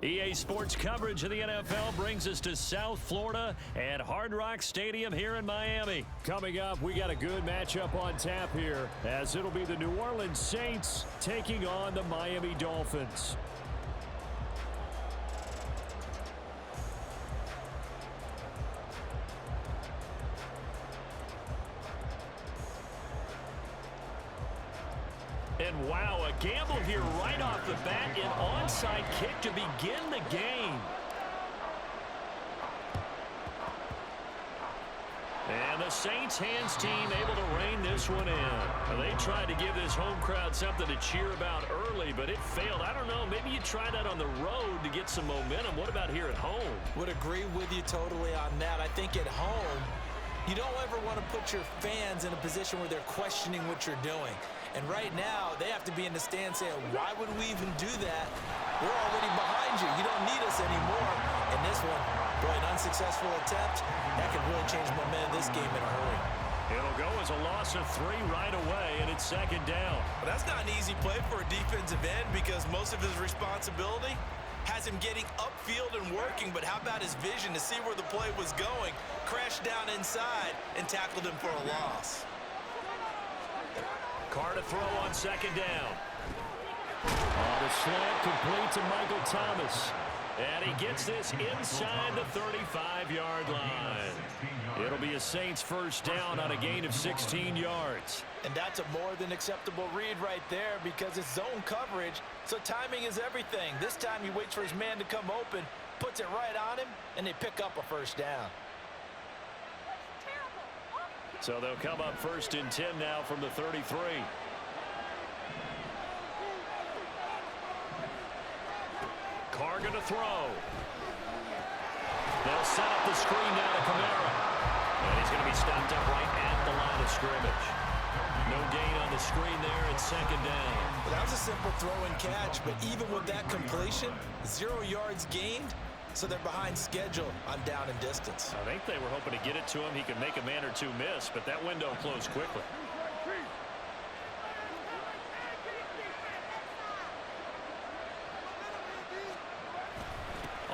EA Sports coverage of the NFL brings us to South Florida at Hard Rock Stadium here in Miami. Coming up, we got a good matchup on tap here, as it'll be the New Orleans Saints taking on the Miami Dolphins. And wow, a gamble here right off the bat, an onside kick to begin the game. And the Saints hands team able to rein this one in. They tried to give this home crowd something to cheer about early, but it failed. I don't know, maybe you try that on the road to get some momentum. What about here at home? Would agree with you totally on that. I think at home, you don't ever want to put your fans in a position where they're questioning what you're doing. And right now, they have to be in the stand saying, why would we even do that? We're already behind you. You don't need us anymore. And this one, boy, an unsuccessful attempt, that could really change the momentum of this game in a hurry. It'll go as a loss of 3 right away, and it's second down. Well, that's not an easy play for a defensive end because most of his responsibility has him getting upfield and working, but how about his vision to see where the play was going, crashed down inside, and tackled him for a loss. Carr to throw on second down. The slant complete to Michael Thomas. And he gets this inside the 35-yard line. It'll be a Saints first down on a gain of 16 yards. And that's a more than acceptable read right there because it's zone coverage, so timing is everything. This time he waits for his man to come open, puts it right on him, and they pick up a first down. So they'll come up first and 10 now from the 33. Carr going to throw. They'll set up the screen now to Kamara. And he's going to be stopped up right at the line of scrimmage. No gain on the screen there at second down. Well, that was a simple throw and catch, but even with that completion, 0 yards gained. So they're behind schedule on down and distance. I think they were hoping to get it to him. He could make a man or two miss, but that window closed quickly.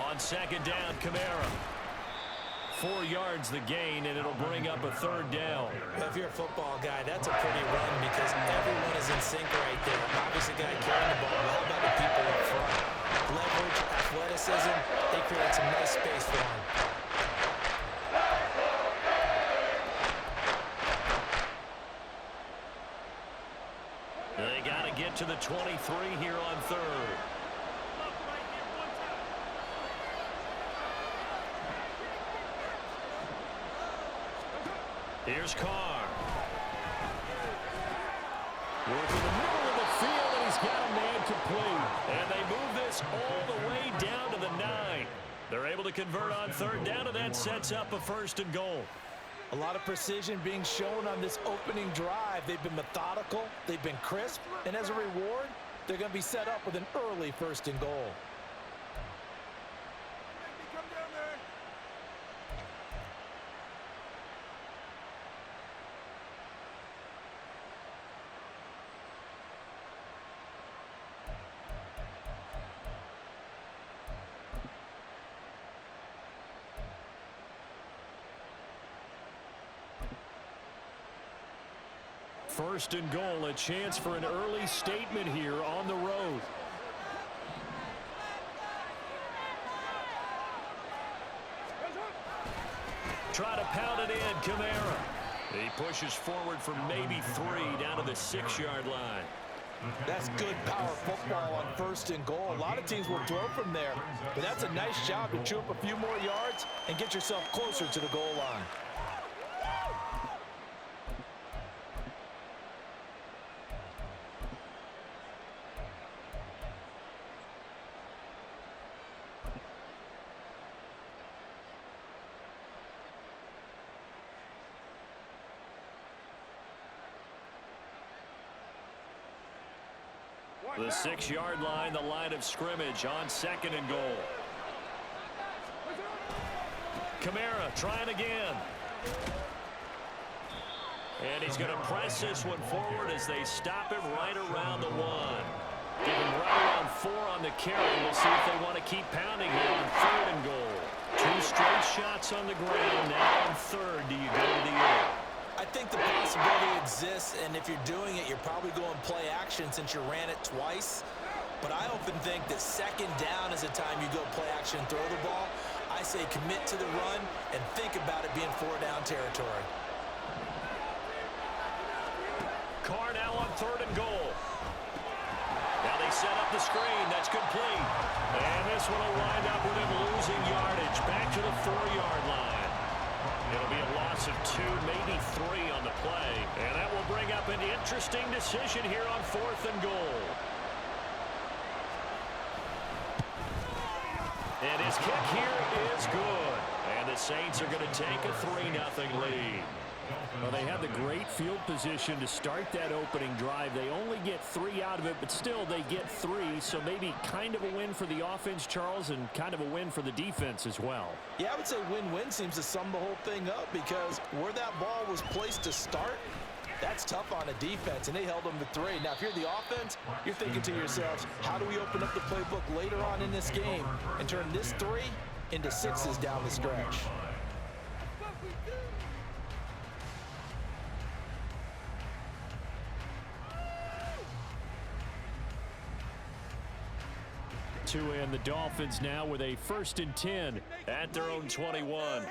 On second down, Kamara. 4 yards the gain, and it'll bring up a third down. If you're a football guy, that's a pretty run because everyone is in sync right there. Obviously, the guy carrying the ball. How about the people up front? Leverage, athleticism, they create some nice space for him. They got to get to the 23 here on third. Here's Carr. Working the middle of the field, and he's got a man complete. And they move this all the way down to the 9. They're able to convert on third down, and that sets up a first and goal. A lot of precision being shown on this opening drive. They've been methodical, they've been crisp, and as a reward, they're going to be set up with an early first and goal. First and goal, a chance for an early statement here on the road. Try to pound it in, Kamara. He pushes forward for maybe 3 down to the 6-yard line. That's good power football on first and goal. A lot of teams will throw from there, but that's a nice job to chew up a few more yards and get yourself closer to the goal line. The 6-yard line, the line of scrimmage on second and goal. Kamara trying again. And he's going to press this one forward as they stop him right around the 1. Give him right around 4 on the carry. We'll see if they want to keep pounding here on 3rd and goal. 2 straight shots on the ground. Now on 3rd, do you go to the air? I think the possibility exists, and if you're doing it, you're probably going play action since you ran it twice. But I often think that 2nd down is the time you go play action and throw the ball. I say commit to the run and think about it being 4-down territory. Carr now on 3rd and goal. Now they set up the screen. That's complete. And this one will wind up with him losing yardage back to the 4-yard line. It'll be a loss of 2, maybe 3 on the play. And that will bring up an interesting decision here on 4th and goal. And his kick here is good. And the Saints are going to take a 3-0 lead. Well, they have the great field position to start that opening drive. They only get 3 out of it, but still they get 3. So maybe kind of a win for the offense, Charles, and kind of a win for the defense as well. Yeah, I would say win-win seems to sum the whole thing up because where that ball was placed to start, that's tough on a defense, and they held them to 3. Now, if you're the offense, you're thinking to yourselves, how do we open up the playbook later on in this game and turn this 3 into 6s down the stretch? To end the Dolphins now with a 1st and 10 at their own 21.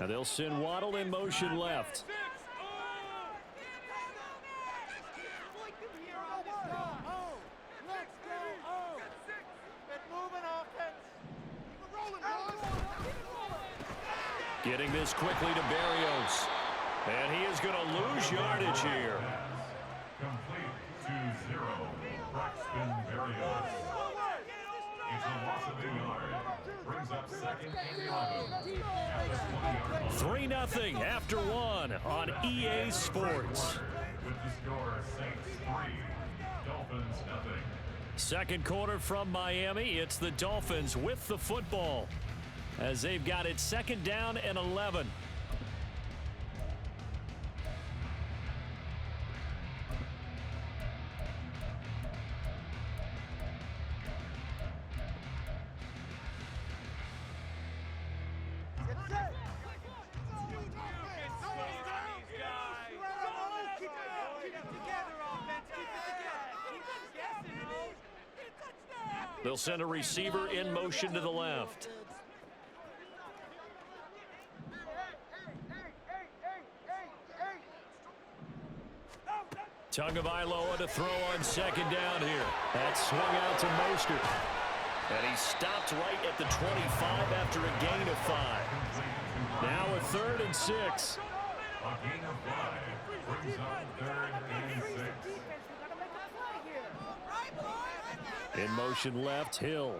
Now they'll send Waddle in motion left. Getting this quickly to Berrios. And he is going to lose yardage here. Complete to 0. Braxton Berrios. It's a loss of a yard. Brings up 2nd and 11. At the 20-yard line. 3-0 after 1 on EA Sports. With the score, Saints 3, Dolphins 0. 2nd quarter from Miami. It's the Dolphins with the football as they've got it 2nd down and 11. They'll send a receiver in motion to the left. Tagovailoa to throw on 2nd down here. That's swung out to Mostert. And he stopped right at the 25 after a gain of 5. Now a 3rd and 6. A gain of 5 brings up 3rd and 6. In motion left, Hill.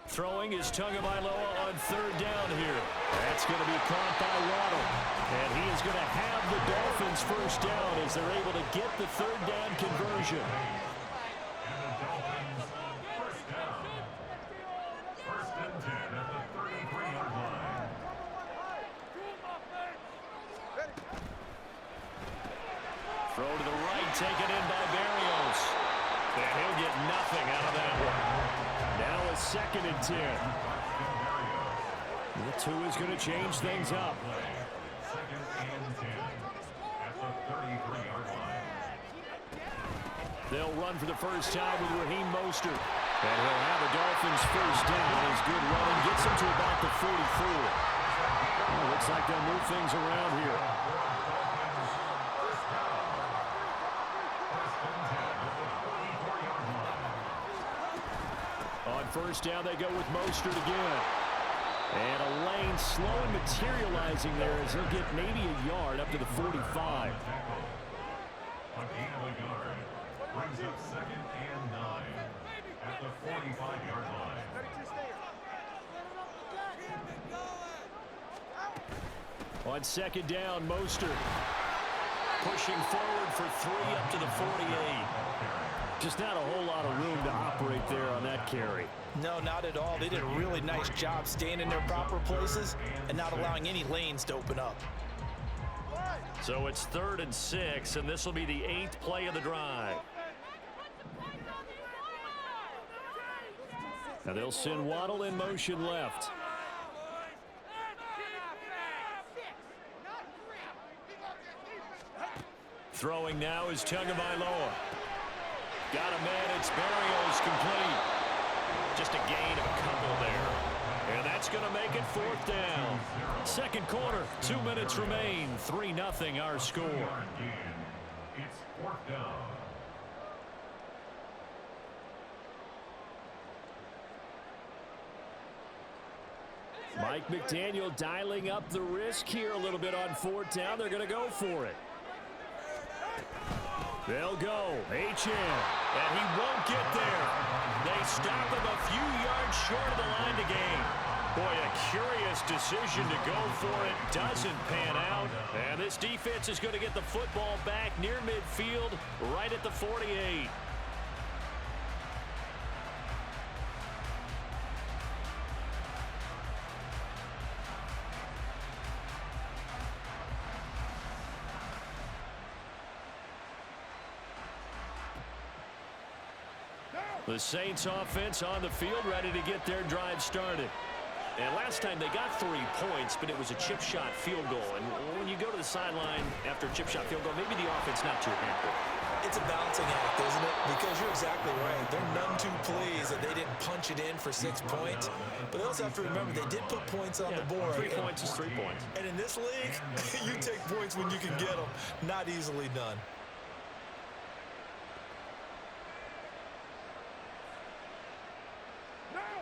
Throwing is Tagovailoa on 3rd down here. That's going to be caught by Waddle. And he is going to have the Dolphins 1st down as they're able to get the 3rd down conversion. And the Dolphins 1st down. 1st and 10 at the 33-yard line. Throw to the right, taken in by Berrios. And he'll get nothing out of that one. Now a 2nd and 10. The 2 is going to change things up. 2nd and 10 at the 33-yard line. They'll run for the first time with Raheem Mostert. And he'll have the Dolphins 1st down. His good running gets him to about the 44. Well, looks like they'll move things around here. On 1st down, they go with Mostert again. And a lane slow and materializing there as he'll get maybe a yard up to the 45. A gain of a yard brings up 2nd and 9 at the 45-yard line. On 2nd down, Mostert. Pushing forward for 3 up to the 48. Just not a whole lot of room to operate there on that carry. No, not at all. They did a really nice job staying in their proper places and not allowing any lanes to open up. So it's 3rd and 6, and this will be the 8th play of the drive. Now they'll send Waddle in motion left. Throwing now is Tagovailoa. Got a man. It's Berrios complete. Just a gain of a couple there. And that's going to make it 4th down. Second quarter, 2 minutes remain. 3-0 our score. It's 4th down. Mike McDaniel dialing up the risk here a little bit on 4th down. They're going to go for it. They'll go. H.M. And he won't get there. They stop him a few yards short of the line to gain. Boy, a curious decision to go for it. Doesn't pan out. And this defense is going to get the football back near midfield, right at the 48. The Saints offense on the field, ready to get their drive started. And last time they got 3 points, but it was a chip shot field goal. And when you go to the sideline after a chip shot field goal, maybe the offense not too happy. It's a balancing act, isn't it? Because you're exactly right. They're none too pleased that they didn't punch it in for 6 points. But they also have to remember they did put points on the board. 3 points is 3 points. And in this league, you take points when you can get them. Not easily done.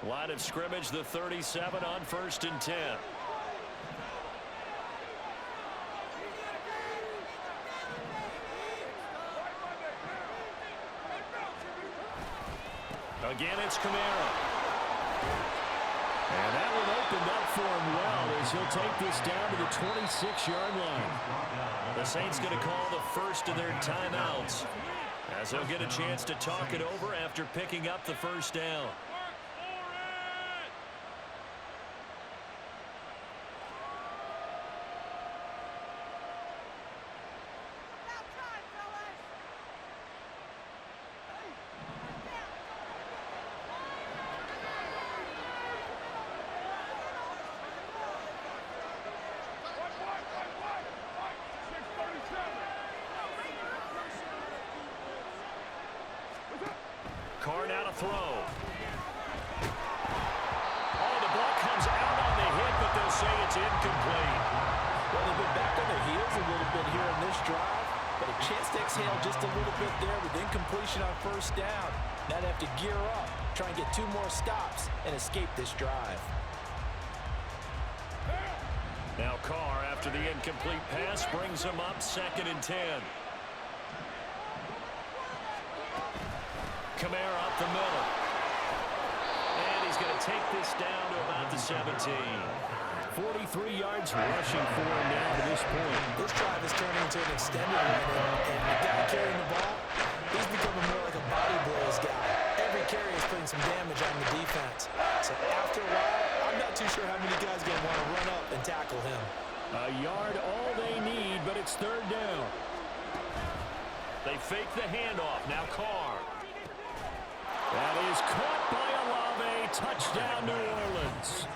Line of scrimmage, the 37 on 1st and 10. Again, it's Kamara. And that one opened up for him well as he'll take this down to the 26-yard line. The Saints going to call the first of their timeouts, as they'll get a chance to talk it over after picking up the 1st down. Carr now to throw. Oh, the ball comes out on the hit, but they'll say it's incomplete. Well, they've been back on their heels a little bit here in this drive, but a chance to exhale just a little bit there with incompletion on 1st down. Now they have to gear up, try and get 2 more stops, and escape this drive. Now Carr, after the incomplete pass, brings him up 2nd and 10. Kamara up the middle. And he's going to take this down to about the 17. 43 yards rushing for him now to this point. This drive is turning into an extended run, and the guy carrying the ball, he's becoming more like a body blows guy. Every carry is putting some damage on the defense. So after a while, I'm not too sure how many guys are going to want to run up and tackle him. A yard all they need, but it's 3rd down. They fake the handoff. Now Carr. That is caught by Olave. Touchdown, New Orleans.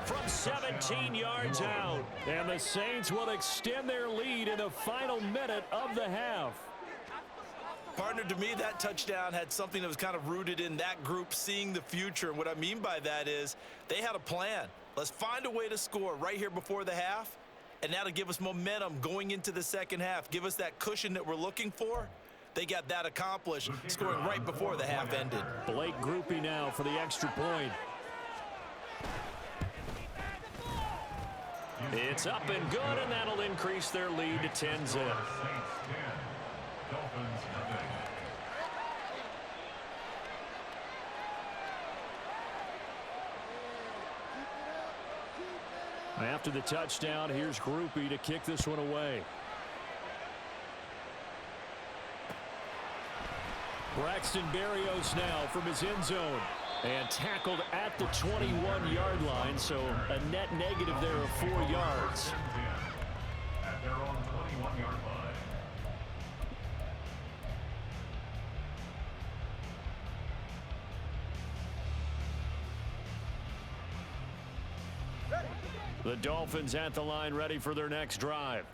From 17 yards out. And the Saints will extend their lead in the final minute of the half. Partner, to me, that touchdown had something that was kind of rooted in that group seeing the future. And what I mean by that is they had a plan. Let's find a way to score right here before the half. And that'll give us momentum going into the second half. Give us that cushion that we're looking for. They got that accomplished, scoring right before the half ended. Blake Groupie now for the extra point. It's up and good, and that'll increase their lead to 10-zip. Saints 10, Dolphins nothing. After the touchdown, here's Groupie to kick this one away. Braxton Berrios now from his end zone. And tackled at the 21-yard line, so a net negative there of 4 yards. At their own 21-yard line. The Dolphins at the line ready for their next drive.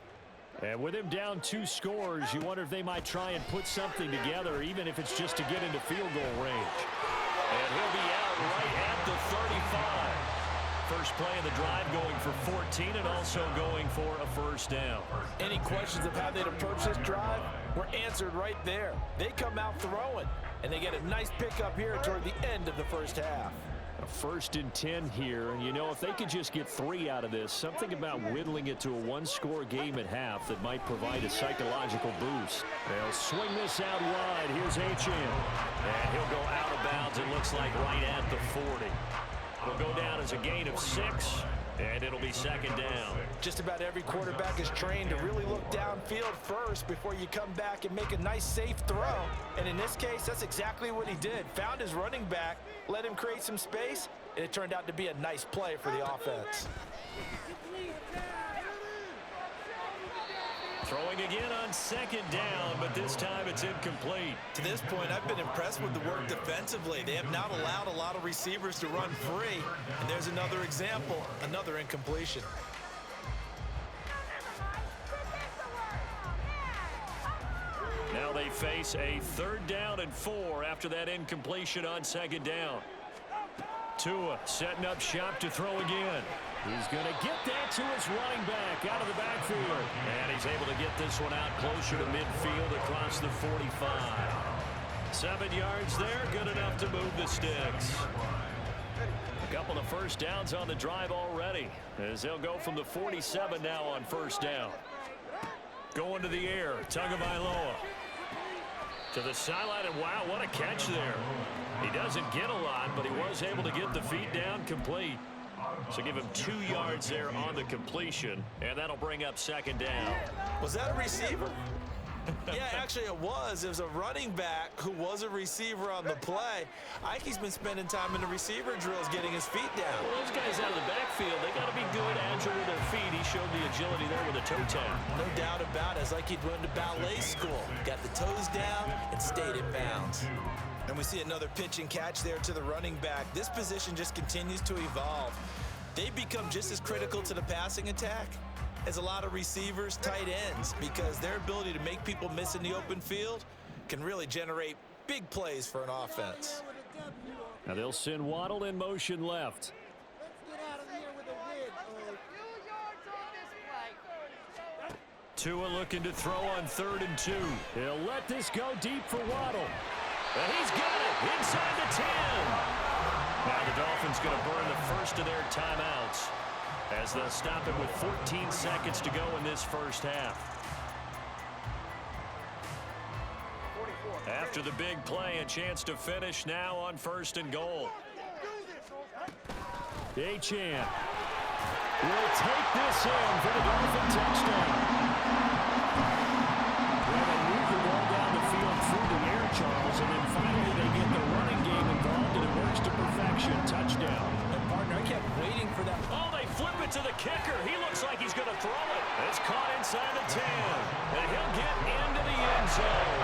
And with him down 2 scores, you wonder if they might try and put something together, even if it's just to get into field goal range. And he'll be out right at the 35. First play of the drive going for 14 and also going for a first down. Any questions of how they'd approach this drive were answered right there. They come out throwing, and they get a nice pickup here toward the end of the first half. A 1st and 10 here. And, you know, if they could just get 3 out of this, something about whittling it to a 1-score game at half that might provide a psychological boost. They'll swing this out wide. Here's H.M. And he'll go out of bounds, it looks like, right at the 40. It'll go down as a gain of 6, and it'll be second down. Just about every quarterback is trained to really look downfield first before you come back and make a nice, safe throw. And in this case, that's exactly what he did. Found his running back, let him create some space, and it turned out to be a nice play for the offense. Throwing again on second down, but this time it's incomplete. To this point, I've been impressed with the work defensively. They have not allowed a lot of receivers to run free. And there's another example, another incompletion. Now they face a 3rd down and 4 after that incompletion on second down. Tua setting up shop to throw again. He's going to get that to his running back out of the backfield. And he's able to get this one out closer to midfield across the 45. 7 yards there, good enough to move the sticks. A couple of first downs on the drive already, as they'll go from the 47 now on first down. Going to the air, Tagovailoa. To the sideline, and wow, what a catch there. He doesn't get a lot, but he was able to get the feet down complete. So give him 2 yards there on the completion, and that'll bring up second down. Was that a receiver? Yeah, actually it was. It was a running back who was a receiver on the play. Ike's been spending time in the receiver drills getting his feet down. Well, those guys out of the backfield, they got to be good, agile with their feet. He showed the agility there with a toe tap. No doubt about it. It's like he'd went to ballet school. Got the toes down and stayed in bounds. And we see another pitch and catch there to the running back. This position just continues to evolve. They become just as critical to the passing attack as a lot of receivers, tight ends, because their ability to make people miss in the open field can really generate big plays for an offense. Now they'll send Waddle in motion left. Tua looking to throw on 3rd and 2. He'll let this go deep for Waddle. And he's got it inside the 10. Now the Dolphins going to burn the first of their timeouts, as they'll stop it with 14 seconds to go in this first half. After the big play, a chance to finish now on 1st and goal. H.M. will take this in for the Dolphin touchdown. Well, they move the ball down the field through the air, Charles, and then finally they get the running game involved, and it works to perfection. Touchdown. And partner, I kept waiting for that. Oh, they flip it to the kicker. He looks like he's going to throw it. It's caught inside the 10. And he'll get into the end zone.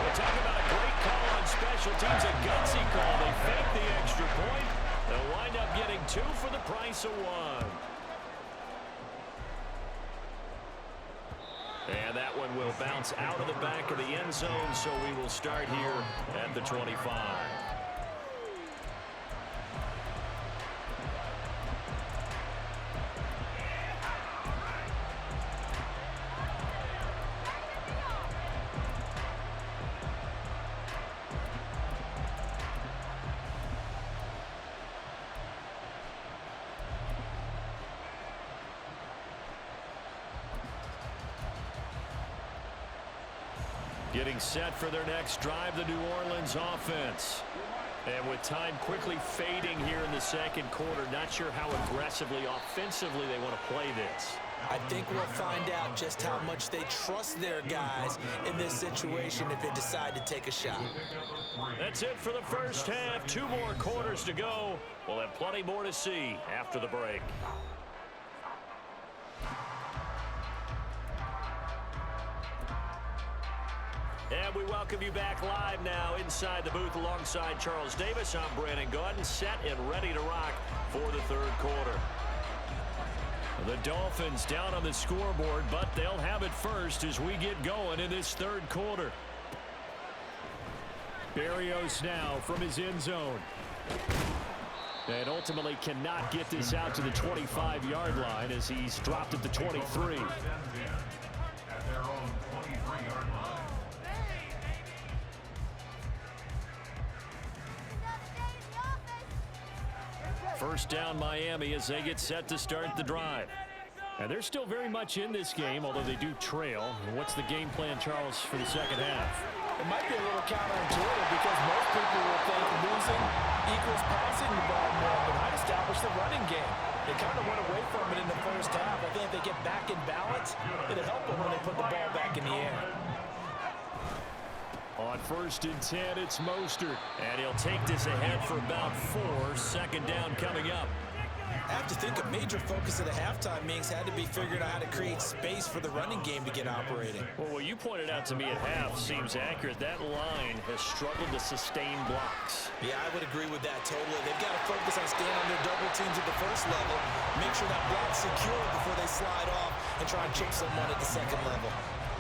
We're talking about a great call on special teams. A gutsy call. They fake the extra point. They'll wind up getting 2 for the price of 1. And that one will bounce out of the back of the end zone, so we will start here at the 25. Getting set for their next drive, the New Orleans offense. And with time quickly fading here in the second quarter, not sure how aggressively, offensively they want to play this. I think we'll find out just how much they trust their guys in this situation if they decide to take a shot. That's it for the first half. 2 more quarters to go. We'll have plenty more to see after the break. And we welcome you back live now inside the booth alongside Charles Davis. I'm Brandon Gaudin, set and ready to rock for the third quarter. The Dolphins down on the scoreboard, but they'll have it first as we get going in this third quarter. Berrios now from his end zone. And ultimately cannot get this out to the 25-yard line as he's dropped at the 23. First down Miami as they get set to start the drive. And they're still very much in this game, although they do trail. What's the game plan, Charles, for the second half? It might be a little counterintuitive because most people will think losing equals passing the ball more, but I'd establish the running game. They kind of went away from it in the first half. I think if they get back in balance, it'll help them when they put the ball back in the air. On 1st and 10, it's Mostert. And he'll take this ahead for about 4. Second down coming up. I have to think a major focus of the halftime meetings had to be figuring out how to create space for the running game to get operating. Well, what you pointed out to me at half seems accurate. That line has struggled to sustain blocks. Yeah, I would agree with that totally. They've got to focus on staying on their double teams at the first level, make sure that block's secure before they slide off and try and chip someone at the second level.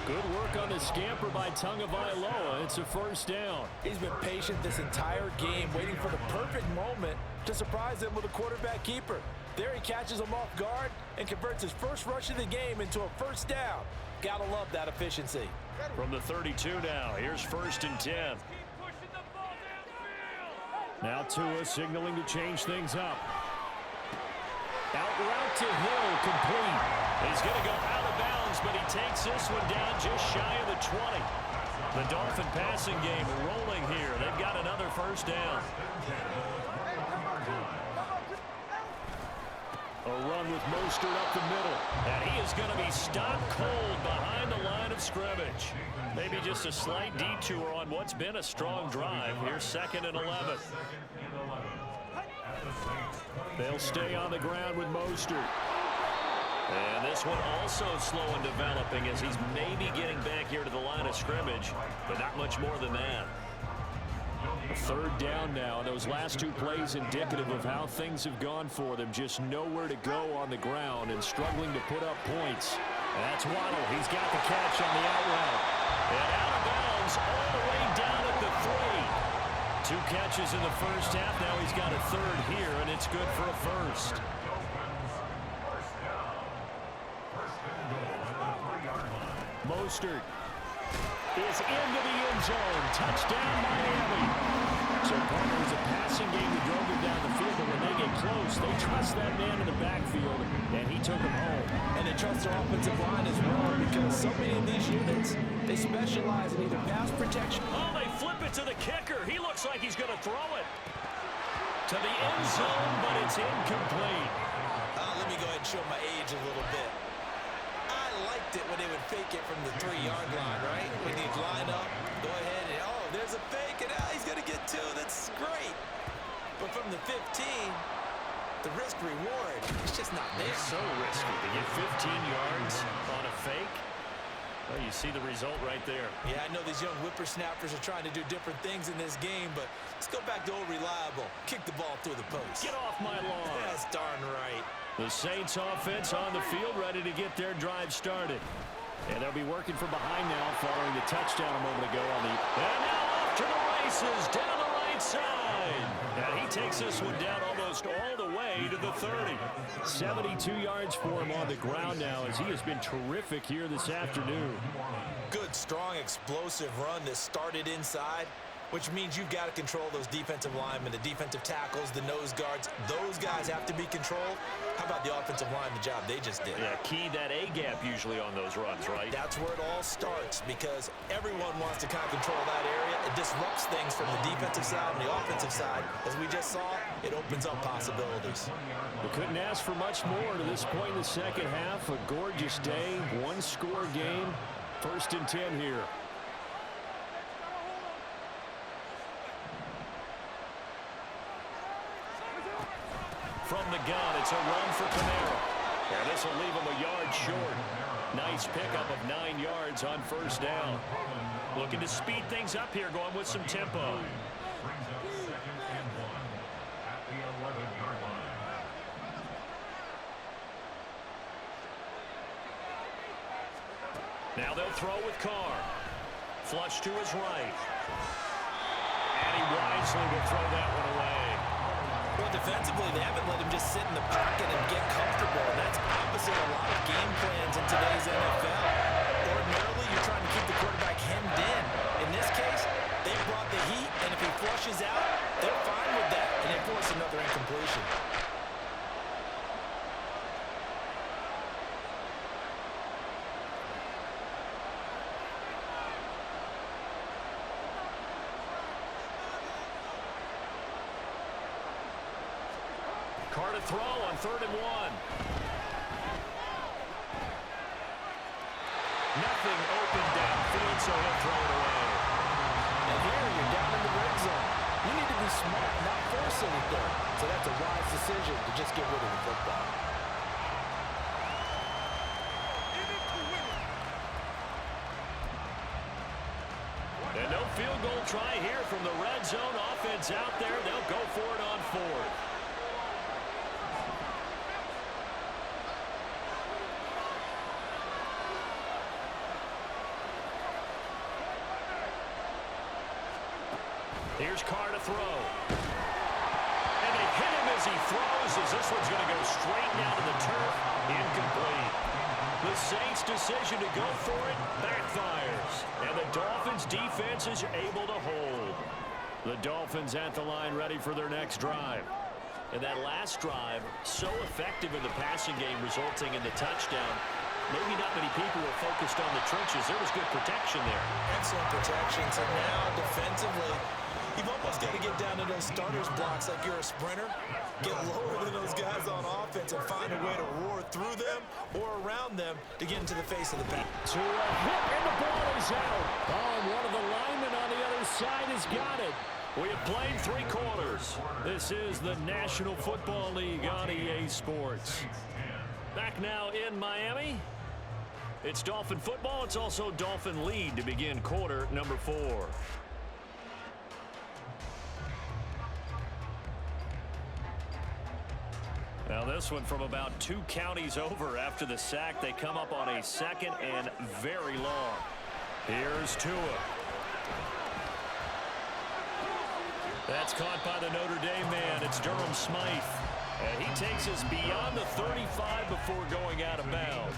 Good work on the scamper by Tagovailoa. It's a first down. He's been patient this entire game, waiting for the perfect moment to surprise him with a quarterback keeper. There he catches him off guard and converts his first rush of the game into a first down. Gotta love that efficiency. From the 32 now, here's 1st and 10. Now Tua signaling to change things up. Out route to Hill, complete. He's going to go out of bounds, but he takes this one down just shy of the 20. The Dolphin passing game rolling here. They've got another first down. A run with Mostert up the middle. And he is going to be stopped cold behind the line of scrimmage. Maybe just a slight detour on what's been a strong drive. Here's 2nd and 11. They'll stay on the ground with Mostert. And this one also slow in developing as he's maybe getting back here to the line of scrimmage, but not much more than that. 3rd down now. Those last 2 plays indicative of how things have gone for them. Just nowhere to go on the ground and struggling to put up points. And that's Waddle. He's got the catch on the out route. And out of bounds all the way down at the 3. 2 catches in the first half. Now he's got a 3rd here, and it's good for a first. Mostert is into the end zone. Touchdown, Miami. So partner, was a passing game that drove him down the field, but when they get close, they trust that man in the backfield, and he took him home. And they trust their offensive line as well because so many of these units, they specialize in either pass protection. Oh, they flip it to the kicker. He looks like he's going to throw it to the end zone, but it's incomplete. Let me go ahead and show my age a little bit. I liked it when they would fake it from the 3-yard line, right? When you'd line up, go ahead and, oh, there's a fake, and he's going to get 2. That's great. But from the 15, the risk-reward, it's just not there. It's so risky to get 15 yards on a fake. Well, you see the result right there. Yeah, I know these young whippersnappers are trying to do different things in this game, but let's go back to old reliable. Kick the ball through the post. Get off my lawn. That's darn right. The Saints offense on the field ready to get their drive started. And they'll be working from behind now following the touchdown a moment ago on the... And now off to the races down the right side. And he takes this one down almost all the way to the 30. 72 yards for him on the ground now as he has been terrific here this afternoon. Good, strong, explosive run that started inside, which means you've got to control those defensive linemen, the defensive tackles, the nose guards. Those guys have to be controlled. How about the offensive line, the job they just did? Yeah, key that A-gap usually on those runs, right? That's where it all starts because everyone wants to kind of control that area. It disrupts things from the defensive side and the offensive side. As we just saw, it opens up possibilities. We couldn't ask for much more to this point in the second half. A gorgeous day, one-score game. 1st and 10 here. From the gun, it's a run for Kamara. And this will leave him a yard short. Nice pickup of 9 yards on 1st down. Looking to speed things up here, going with some tempo. Brings up 2nd and 1 at the 11-yard line. Now they'll throw with Carr. Flush to his right. And he wisely will throw that one away. Well, defensively, they haven't let him just sit in the pocket and get comfortable. And that's opposite a lot of game plans in today's NFL. Ordinarily, you're trying to keep the quarterback hemmed in. In this case, they brought the heat, and if he flushes out, they're fine with that, and they force another incompletion. Carr to throw on 3rd and 1. Nothing open downfield, so he'll throw it away. And here, you're down in the red zone. You need to be smart, not force anything. So that's a wise decision to just get rid of the football. And no field goal try here from the red zone. Offense out there. They'll go for it on 4th. Here's Carr to throw. And they hit him as he throws, as this one's going to go straight down to the turf. Incomplete. The Saints' decision to go for it backfires. And the Dolphins' defense is able to hold. The Dolphins at the line ready for their next drive. And that last drive, so effective in the passing game, resulting in the touchdown. Maybe not many people were focused on the trenches. There was good protection there. Excellent protection. So now, defensively, you've almost got to get down to those starters blocks like you're a sprinter. Get lower than those guys on offense and find a way to roar through them or around them to get into the face of the pass. To a hit, and the ball is out. Oh, and one of the linemen on the other side has got it. We have played 3 quarters. This is the National Football League on EA Sports. Back now in Miami. It's Dolphin football. It's also Dolphin lead to begin quarter number 4. Now this one from about 2 counties over after the sack. They come up on a 2nd and very long. Here's Tua. That's caught by the Notre Dame man. It's Durham Smythe. And he takes us beyond the 35 before going out of bounds.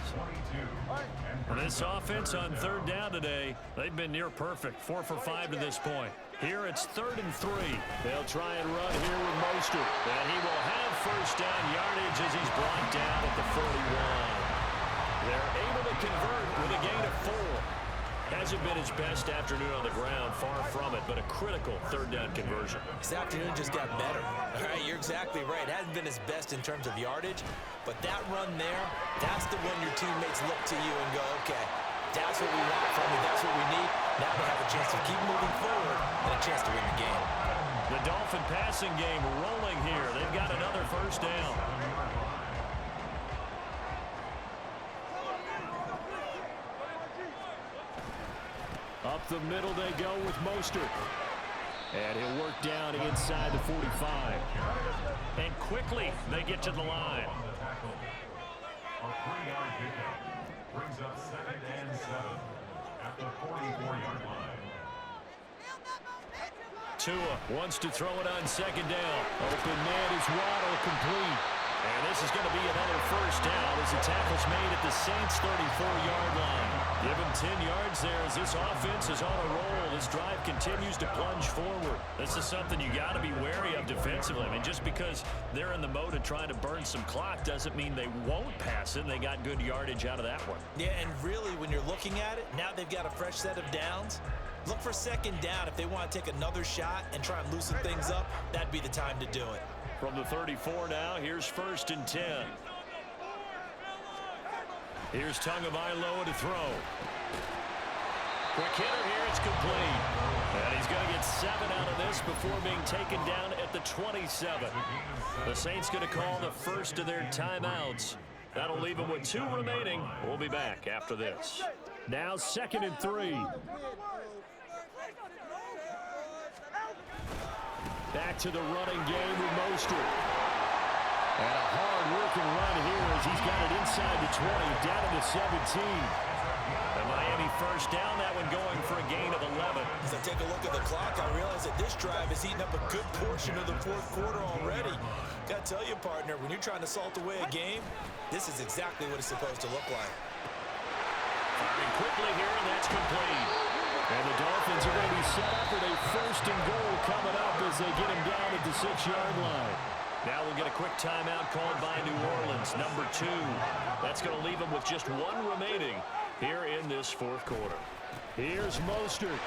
This offense on 3rd down today, they've been near perfect. 4 for 5 to this point. Here it's 3rd and 3. They'll try and run here with Mostert. And he will have 1st down yardage as he's brought down at the 41. They're able to convert with a gain of 4. Hasn't been his best afternoon on the ground, far from it, but a critical 3rd down conversion. This afternoon just got better. All right, you're exactly right. It hasn't been his best in terms of yardage, but that run there, that's the one your teammates look to you and go, okay, that's what we want from you, that's what we need. Now they have a chance to keep moving forward and a chance to win the game. The Dolphin passing game rolling here. They've got another 1st down. Up the middle they go with Mostert. And he'll work down inside the 45. And quickly they get to the line. A 3-yard pickup brings up 2nd and 7 at the 44-yard line. Tua wants to throw it on 2nd down. Open man is Waddle, complete. And this is going to be another first down as the tackle's made at the Saints' 34-yard line. Give him 10 yards there as this offense is on a roll. This drive continues to plunge forward. This is something you got to be wary of defensively. I mean, just because they're in the mode of trying to burn some clock doesn't mean they won't pass it. And they got good yardage out of that one. Yeah, and really, when you're looking at it, now they've got a fresh set of downs. Look for second down. If they want to take another shot and try and loosen things up, that'd be the time to do it. From the 34 now, here's 1st and 10. Here's Tagovailoa to throw. Quick hitter here, it's complete. And he's going to get 7 out of this before being taken down at the 27. The Saints going to call the first of their timeouts. That'll leave them with 2 remaining. We'll be back after this. Now 2nd and 3. Back to the running game with Mostert. And a hard-working run here as he's got it inside the 20, down to the 17. The Miami first down, that one going for a gain of 11. As I take a look at the clock, I realize that this drive has eaten up a good portion of the 4th quarter already. Got to tell you, partner, when you're trying to salt away a game, this is exactly what it's supposed to look like. Firing quickly here, and that's complete. And the Dolphins are going to be set up with a 1st and goal coming up as they get him down at the 6-yard line. Now we'll get a quick timeout called by New Orleans, number 2. That's going to leave them with just 1 remaining here in this 4th quarter. Here's Mostert.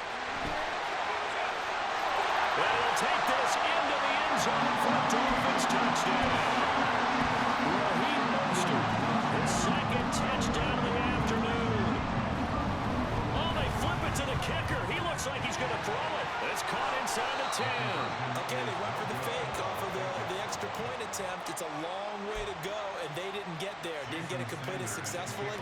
Well, he'll take this into the end zone for a Dolphins touchdown. Raheem Mostert, his 2nd touchdown of the afternoon. Oh, they flip it to the kicker. He looks like he's going to throw it. It's caught inside the 10. Okay, they went for the fake off of the extra point attempt. It's a long way to go, and they didn't get there. Didn't get it completed successfully.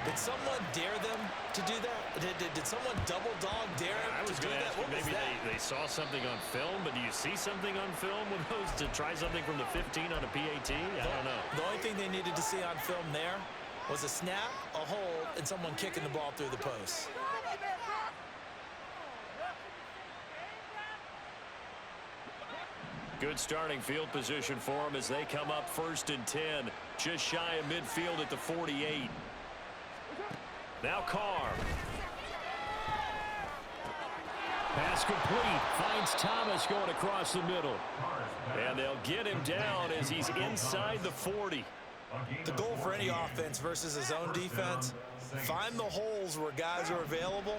Did someone dare them to do that? Did someone double dog dare them to do that? What was maybe that? they saw something on film, but do you see something on film with those to try something from the 15 on a PAT? I don't know. The only thing they needed to see on film there was a snap, a hold, and someone kicking the ball through the post. Good starting field position for them as they come up 1st and 10. Just shy of midfield at the 48. Now Carr. Pass complete. Finds Thomas going across the middle. And they'll get him down as he's inside the 40. The goal for any offense versus his own defense, find the holes where guys are available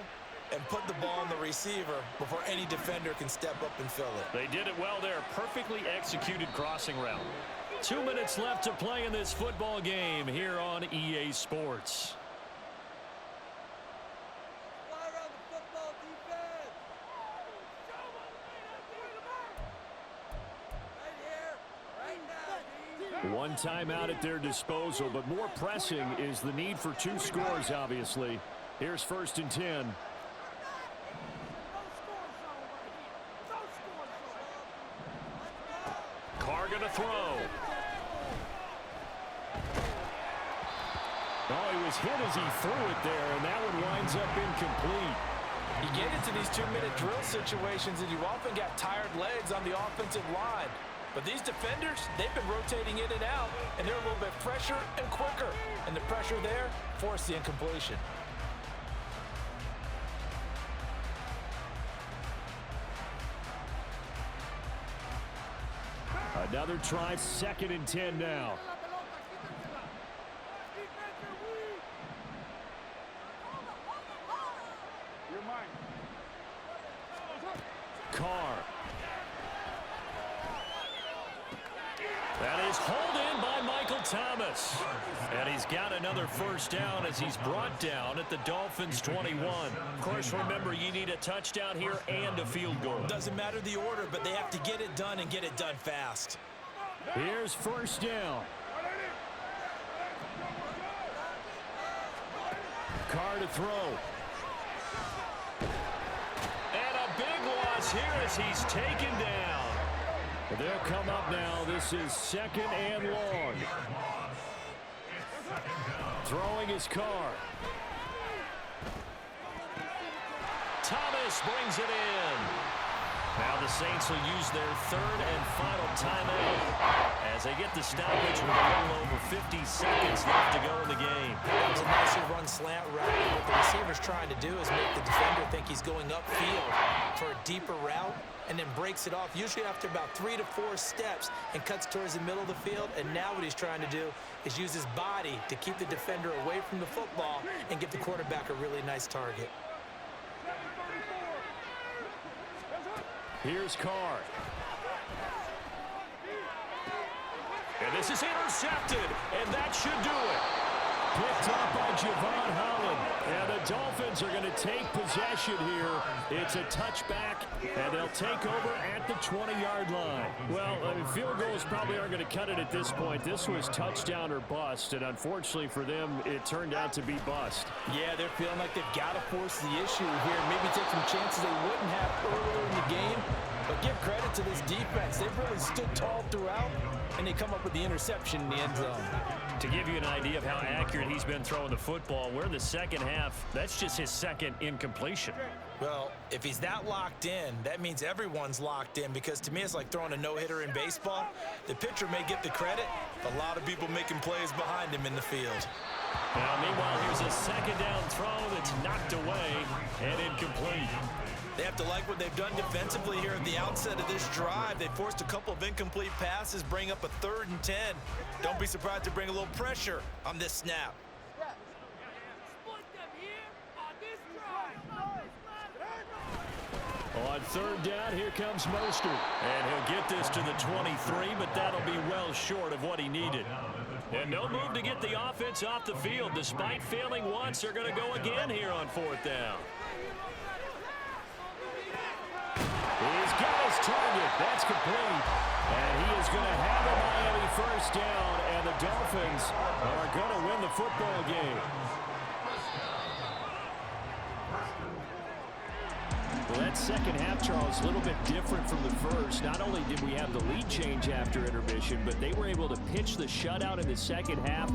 and put the ball on the receiver before any defender can step up and fill it. They did it well there. Perfectly executed crossing route. 2 minutes left to play in this football game here on EA Sports. One timeout at their disposal, but more pressing is the need for 2 scores, obviously. Here's 1st and 10. Carr going to throw. Oh, he was hit as he threw it there, and that one winds up incomplete. You get into these 2-minute drill situations, and you often got tired legs on the offensive line. But these defenders, they've been rotating in and out, and they're a little bit fresher and quicker. And the pressure there forced the incompletion. Another try, 2nd and 10 now. Carr. That is hauled in by Michael Thomas. And he's got another first down as he's brought down at the Dolphins' 21. Of course, remember, you need a touchdown here and a field goal. Doesn't matter the order, but they have to get it done and get it done fast. Here's 1st down. Carr to throw. And a big loss here as he's taken down. They'll come up now. This is 2nd and long. Throwing his Carr. Thomas brings it in. Now the Saints will use their third and final timeout as they get the stoppage with a little over 50 seconds left to go in the game. That was a nicely run slant route. What the receiver's trying to do is make the defender think he's going upfield for a deeper route and then breaks it off, usually after about 3 to 4 steps, and cuts towards the middle of the field. And now what he's trying to do is use his body to keep the defender away from the football and give the quarterback a really nice target. Here's Carr. And this is intercepted, and that should do it. Picked up by Javon Holland. And the Dolphins are going to take possession here. It's a touchback, and they'll take over at the 20-yard line. Well, field goals probably aren't going to cut it at this point. This was touchdown or bust, and unfortunately for them, it turned out to be bust. Yeah, they're feeling like they've got to force the issue here. Maybe take some chances they wouldn't have earlier in the game. But give credit to this defense. They've really stood tall throughout, and they come up with the interception in the end zone. To give you an idea of how accurate he's been throwing the football, we're in the second half. That's just his second incompletion. Well, if he's that locked in, that means everyone's locked in, because to me it's like throwing a no-hitter in baseball. The pitcher may get the credit, a lot of people making plays behind him in the field. Now, meanwhile, here's a second down throw that's knocked away and incomplete. They have to like what they've done defensively here at the outset of this drive. They forced a couple of incomplete passes, bring up a 3rd and 10. Don't be surprised to bring a little pressure on this snap. On 3rd down, here comes Mostert. And he'll get this to the 23, but that'll be well short of what he needed. And no move to get the offense off the field. Despite failing once, they're going to go again here on 4th down. He's got his target. That's complete. And he is going to have a Miami 1st down, and the Dolphins are going to win the football game. Well, that second half, Charles, a little bit different from the first. Not only did we have the lead change after intermission, but they were able to pitch the shutout in the second half.